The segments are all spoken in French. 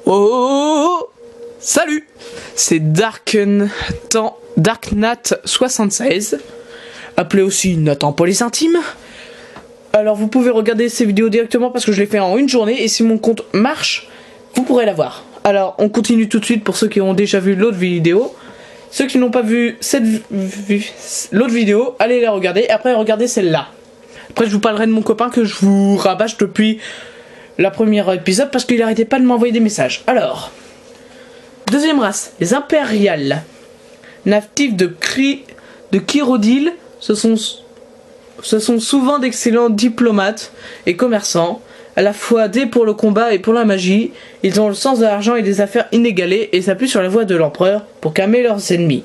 Oh, salut, c'est Darknat76, appelé aussi Nathan pour les intimes. Alors vous pouvez regarder ces vidéos directement parce que je l'ai fait en une journée et si mon compte marche, vous pourrez la voir. Alors on continue tout de suite pour ceux qui ont déjà vu l'autre vidéo. Ceux qui n'ont pas vu l'autre vidéo, allez la regarder et après regardez celle-là. Après je vous parlerai de mon copain que je vous rabâche depuis la première épisode parce qu'il arrêtait pas de m'envoyer des messages. Alors, deuxième race, les impériales. Natifs de Kyrodil, ce sont souvent d'excellents diplomates et commerçants, à la fois dés pour le combat et pour la magie. Ils ont le sens de l'argent et des affaires inégalées et s'appuient sur la voix de l'empereur pour calmer leurs ennemis.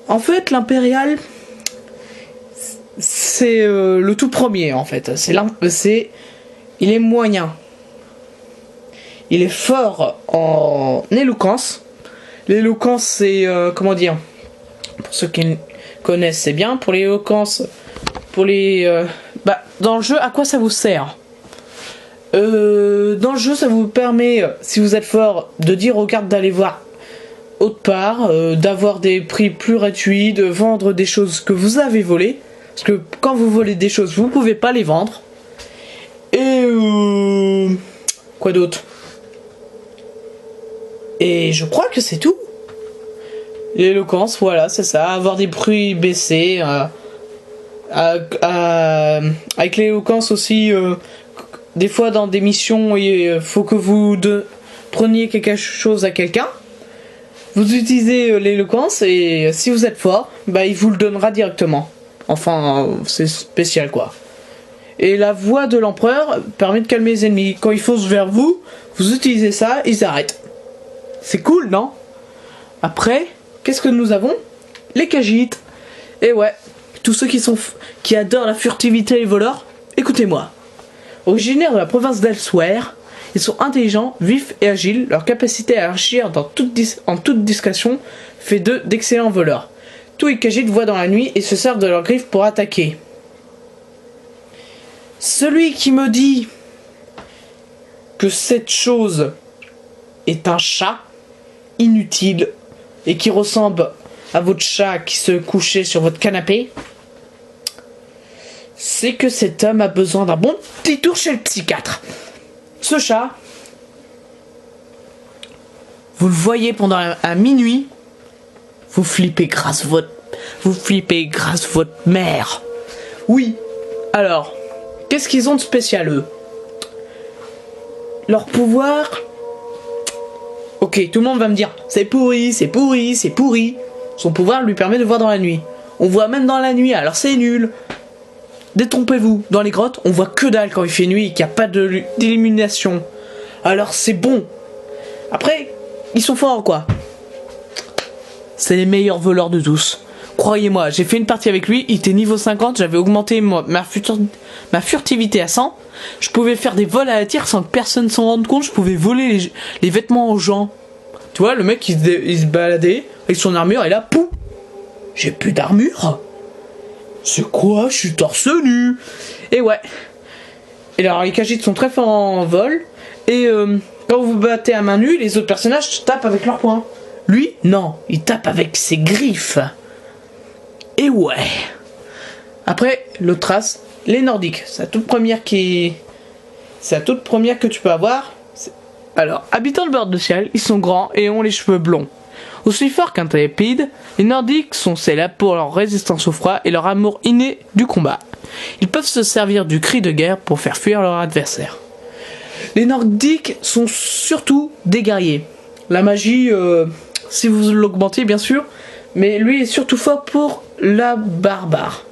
En fait, l'impérial, c'est le tout premier en fait. Il est moyen. Il est fort en éloquence. L'éloquence, c'est comment dire, pour ceux qui connaissent, c'est bien. Pour l'éloquence, dans le jeu, à quoi ça vous sert? Dans le jeu, ça vous permet, si vous êtes fort, de dire aux gardes d'aller voir autre part, d'avoir des prix plus réduits, de vendre des choses que vous avez volées. Parce que quand vous volez des choses, vous pouvez pas les vendre. Et quoi d'autre? Et je crois que c'est tout. L'éloquence, voilà, c'est ça. Avoir des prix baissés. Avec l'éloquence aussi, des fois dans des missions, il faut que vous preniez quelque chose à quelqu'un. Vous utilisez l'éloquence et si vous êtes fort, il vous le donnera directement. Enfin, c'est spécial quoi. Et la voix de l'empereur permet de calmer les ennemis. Quand ils foncent vers vous, vous utilisez ça, ils arrêtent. C'est cool, non? Après, qu'est-ce que nous avons? Les Khajiits. Et ouais, tous ceux qui adorent la furtivité et les voleurs, écoutez-moi. Originaires de la province d'Elsewhere, ils sont intelligents, vifs et agiles. Leur capacité à agir en toute discrétion fait d'eux d'excellents voleurs. Tous les Khajiits voient dans la nuit et se servent de leurs griffes pour attaquer. Celui qui me dit que cette chose est un chat inutile et qui ressemble à votre chat qui se couchait sur votre canapé, c'est que cet homme a besoin d'un bon petit tour chez le psychiatre. Ce chat, vous le voyez pendant à minuit, vous flippez grâce à votre mère. Oui, alors, qu'est-ce qu'ils ont de spécial eux? Leur pouvoir... Ok, tout le monde va me dire, c'est pourri, c'est pourri, c'est pourri. Son pouvoir lui permet de voir dans la nuit. On voit même dans la nuit, alors c'est nul. Détrompez-vous, dans les grottes, on voit que dalle quand il fait nuit et qu'il n'y a pas d'illumination. Alors c'est bon. Après, ils sont forts quoi. C'est les meilleurs voleurs de tous. Croyez-moi, j'ai fait une partie avec lui, il était niveau 50, j'avais augmenté ma furtivité à 100. Je pouvais faire des vols à la tire sans que personne s'en rende compte, je pouvais voler les vêtements aux gens. Tu vois, le mec il se baladait avec son armure et là, pouf, j'ai plus d'armure. C'est quoi? Je suis torse nu. Et ouais. Et alors les Khajiits sont très forts en vol. Et quand vous battez à main nue, les autres personnages tapent avec leurs poings. Lui, non, il tape avec ses griffes. Et ouais. Après, l'autre race, les Nordiques. C'est la toute première que tu peux avoir. Alors, habitant le bord de ciel, ils sont grands et ont les cheveux blonds. Aussi forts qu'intrépides, les Nordiques sont célèbres pour leur résistance au froid et leur amour inné du combat. Ils peuvent se servir du cri de guerre pour faire fuir leur adversaire. Les Nordiques sont surtout des guerriers. La magie, si vous l'augmentez bien sûr, mais lui est surtout fort pour la barbare.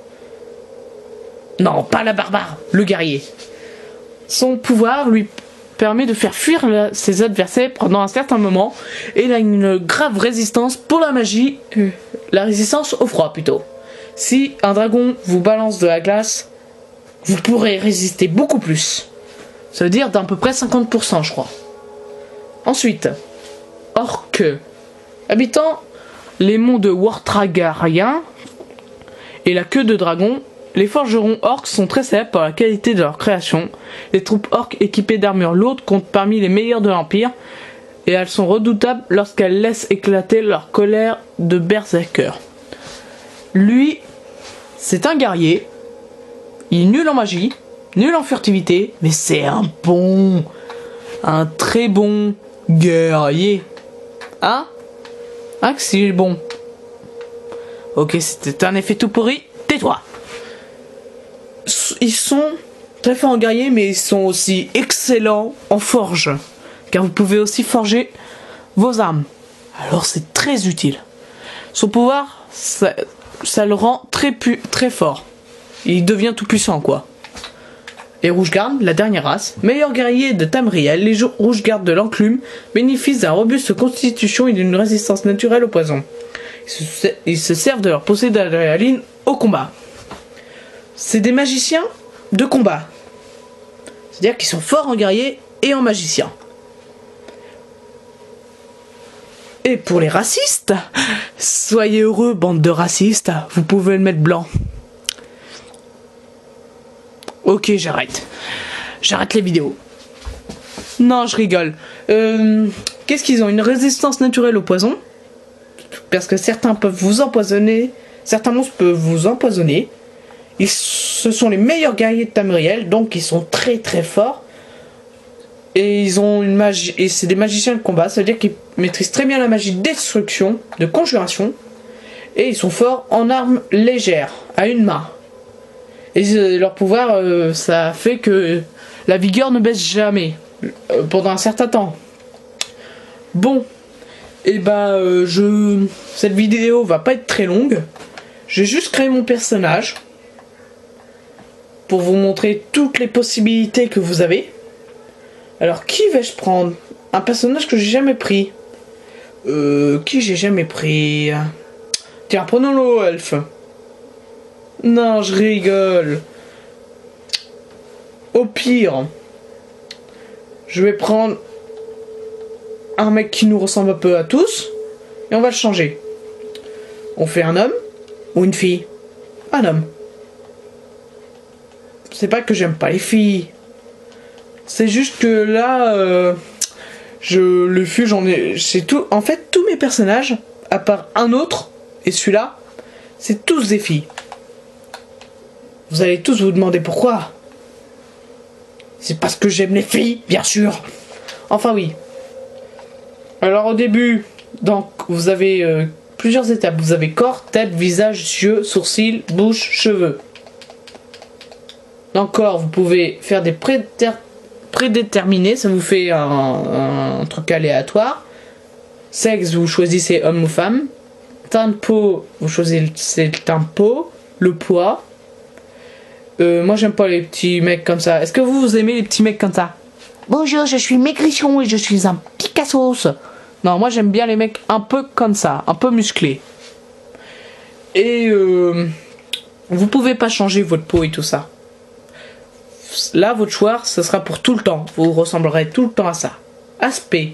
Non, pas la barbare, le guerrier. Son pouvoir lui permet de faire fuir ses adversaires pendant un certain moment et il a une grave résistance pour la magie, la résistance au froid plutôt. Si un dragon vous balance de la glace, vous pourrez résister beaucoup plus. Ça veut dire d'à peu près 50% je crois. Ensuite, orques, habitant les monts de Wortragarien et la queue de dragon, Les forgerons orques sont très célèbres pour la qualité de leur création. Les troupes orques équipées d'armures lourdes comptent parmi les meilleures de l'Empire, et elles sont redoutables lorsqu'elles laissent éclater leur colère de berserker. Lui, c'est un guerrier. Il est nul en magie, nul en furtivité, mais c'est un très bon guerrier. Hein que c'est bon. Ok, c'était un effet tout pourri. Tais-toi. Ils sont très forts en guerrier, mais ils sont aussi excellents en forge. Car vous pouvez aussi forger vos armes. Alors c'est très utile. Son pouvoir, ça le rend très fort. Il devient tout puissant, quoi. Les Rouge-Gardes, la dernière race, meilleurs guerriers de Tamriel, les Rouge-Gardes de l'Enclume bénéficient d'une robuste constitution et d'une résistance naturelle au poison. Ils se servent de leur poussée d'adrénaline au combat. C'est des magiciens de combat. C'est-à-dire qu'ils sont forts en guerrier et en magicien. Et pour les racistes, soyez heureux, bande de racistes, vous pouvez le mettre blanc. Ok, j'arrête. J'arrête les vidéos. Non, je rigole. Qu'est-ce qu'ils ont? Une résistance naturelle au poison. Parce que certains peuvent vous empoisonner. Certains monstres peuvent vous empoisonner. Ce sont les meilleurs guerriers de Tamriel, donc ils sont très très forts. Et ils ont une magie. Et c'est des magiciens de combat, ça veut dire qu'ils maîtrisent très bien la magie de destruction, de conjuration. Et ils sont forts en armes légères, à une main. Et leur pouvoir, ça fait que la vigueur ne baisse jamais, pendant un certain temps. Bon, et cette vidéo va pas être très longue. J'ai juste créé mon personnage pour vous montrer toutes les possibilités que vous avez. Alors, qui vais-je prendre? Un personnage que j'ai jamais pris. Qui j'ai jamais pris? Tiens, prenons le elfe. Non, je rigole. Au pire, je vais prendre un mec qui nous ressemble un peu à tous et on va le changer. On fait un homme ou une fille? Un homme. C'est pas que j'aime pas les filles. C'est juste que là, c'est tout. En fait, tous mes personnages, à part un autre et celui-là, c'est tous des filles. Vous allez tous vous demander pourquoi. C'est parce que j'aime les filles, bien sûr. Enfin oui. Alors au début, donc vous avez plusieurs étapes. Vous avez corps, tête, visage, yeux, sourcils, bouche, cheveux. Dans le corps, vous pouvez faire des prédéterminés. Ça vous fait un truc aléatoire. Sexe, vous choisissez homme ou femme. Teint de peau, vous choisissez le teint de peau. Le poids. Moi j'aime pas les petits mecs comme ça. Est-ce que vous aimez les petits mecs comme ça? Bonjour, je suis Maigrichon et je suis un Picassos. Non, moi j'aime bien les mecs un peu comme ça, un peu musclés. Et vous pouvez pas changer votre peau et tout ça. Là, votre choix, ce sera pour tout le temps. Vous ressemblerez tout le temps à ça. Aspect.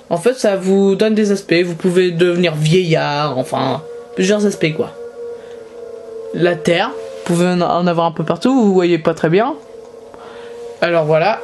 En fait, ça vous donne des aspects. Vous pouvez devenir vieillard, enfin, plusieurs aspects quoi. La terre. Vous pouvez en avoir un peu partout, vous voyez pas très bien. Alors voilà.